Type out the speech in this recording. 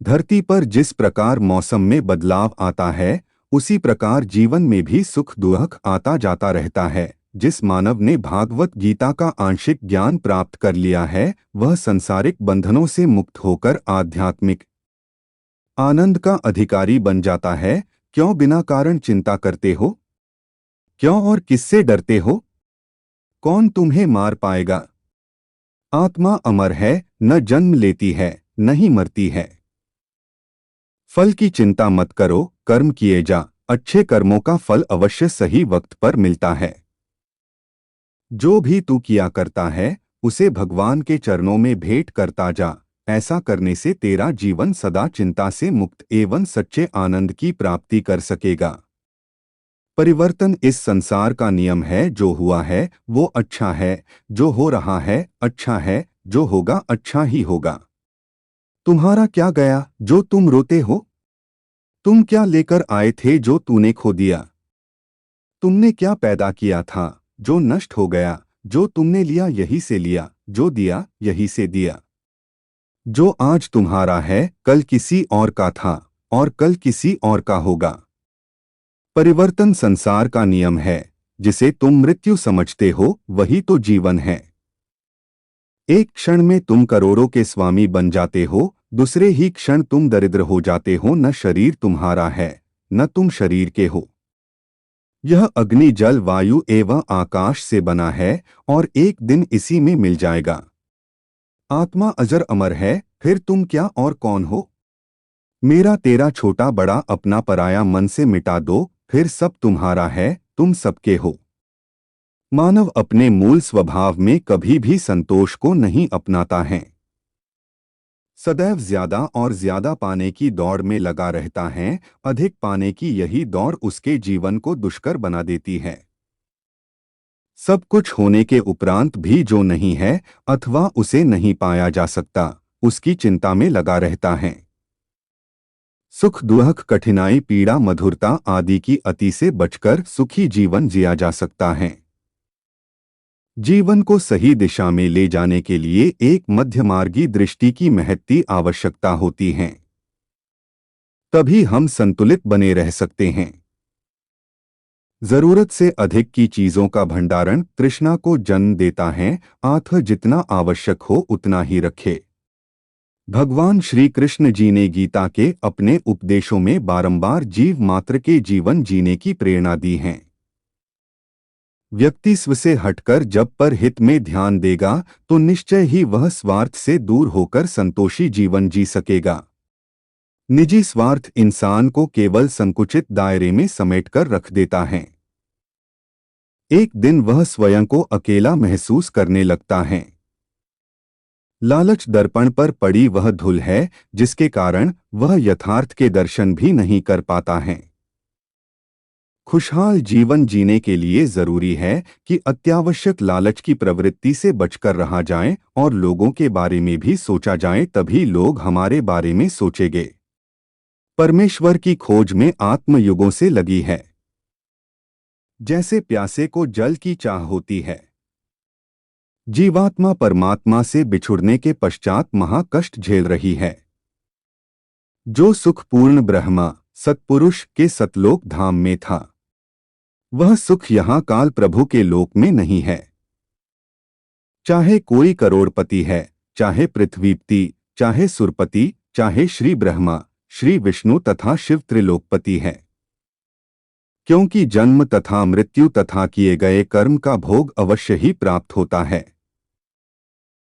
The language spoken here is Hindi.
धरती पर जिस प्रकार मौसम में बदलाव आता है, उसी प्रकार जीवन में भी सुख दुख आता जाता रहता है। जिस मानव ने भागवत गीता का आंशिक ज्ञान प्राप्त कर लिया है, वह संसारिक बंधनों से मुक्त होकर आध्यात्मिक आनंद का अधिकारी बन जाता है। क्यों बिना कारण चिंता करते हो? क्यों और किससे डरते हो? कौन तुम्हें मार पाएगा? आत्मा अमर है, न जन्म लेती है, न ही मरती है। फल की चिंता मत करो, कर्म किए जा, अच्छे कर्मों का फल अवश्य सही वक्त पर मिलता है। जो भी तू किया करता है, उसे भगवान के चरणों में भेंट करता जा। ऐसा करने से तेरा जीवन सदा चिंता से मुक्त एवं सच्चे आनंद की प्राप्ति कर सकेगा। परिवर्तन इस संसार का नियम है। जो हुआ है वो अच्छा है, जो हो रहा है अच्छा है, जो होगा अच्छा ही होगा। तुम्हारा क्या गया जो तुम रोते हो? तुम क्या लेकर आए थे जो तूने खो दिया? तुमने क्या पैदा किया था जो नष्ट हो गया? जो तुमने लिया यही से लिया, जो दिया यही से दिया। जो आज तुम्हारा है कल किसी और का था और कल किसी और का होगा। परिवर्तन संसार का नियम है। जिसे तुम मृत्यु समझते हो वही तो जीवन है। एक क्षण में तुम करोड़ों के स्वामी बन जाते हो, दूसरे ही क्षण तुम दरिद्र हो जाते हो। न शरीर तुम्हारा है, न तुम शरीर के हो। यह अग्नि जल वायु एवं आकाश से बना है और एक दिन इसी में मिल जाएगा। आत्मा अजर अमर है, फिर तुम क्या और कौन हो? मेरा तेरा छोटा बड़ा अपना पराया मन से मिटा दो, फिर सब तुम्हारा है, तुम सबके हो। मानव अपने मूल स्वभाव में कभी भी संतोष को नहीं अपनाता है। सदैव ज्यादा और ज्यादा पाने की दौड़ में लगा रहता है। अधिक पाने की यही दौड़ उसके जीवन को दुष्कर बना देती है। सब कुछ होने के उपरांत भी जो नहीं है अथवा उसे नहीं पाया जा सकता, उसकी चिंता में लगा रहता है। सुख दुख कठिनाई पीड़ा मधुरता आदि की अति से बचकर सुखी जीवन जिया जा सकता है। जीवन को सही दिशा में ले जाने के लिए एक मध्यमार्गी दृष्टि की महती आवश्यकता होती है। तभी हम संतुलित बने रह सकते हैं। जरूरत से अधिक की चीजों का भंडारण तृष्णा को जन्म देता है। आत्म जितना आवश्यक हो उतना ही रखे। भगवान श्री कृष्ण जी ने गीता के अपने उपदेशों में बारंबार जीव मात्र के जीवन जीने की प्रेरणा दी है। व्यक्ति स्व से हटकर जब पर हित में ध्यान देगा तो निश्चय ही वह स्वार्थ से दूर होकर संतोषी जीवन जी सकेगा। निजी स्वार्थ इंसान को केवल संकुचित दायरे में समेटकर रख देता है। एक दिन वह स्वयं को अकेला महसूस करने लगता है। लालच दर्पण पर पड़ी वह धूल है जिसके कारण वह यथार्थ के दर्शन भी नहीं कर पाता है। खुशहाल जीवन जीने के लिए जरूरी है कि अत्यावश्यक लालच की प्रवृत्ति से बचकर रहा जाए और लोगों के बारे में भी सोचा जाए, तभी लोग हमारे बारे में सोचेंगे। परमेश्वर की खोज में आत्मयुगों से लगी है। जैसे प्यासे को जल की चाह होती है, जीवात्मा परमात्मा से बिछुड़ने के पश्चात महाकष्ट झेल रही है। जो सुखपूर्ण ब्रह्मा सत्पुरुष के सतलोक धाम में था, वह सुख यहाँ काल प्रभु के लोक में नहीं है। चाहे कोई करोड़पति है, चाहे पृथ्वीपति, चाहे सुरपति, चाहे श्री ब्रह्मा श्री विष्णु तथा शिव त्रिलोकपति है। क्योंकि जन्म तथा मृत्यु तथा किए गए कर्म का भोग अवश्य ही प्राप्त होता है।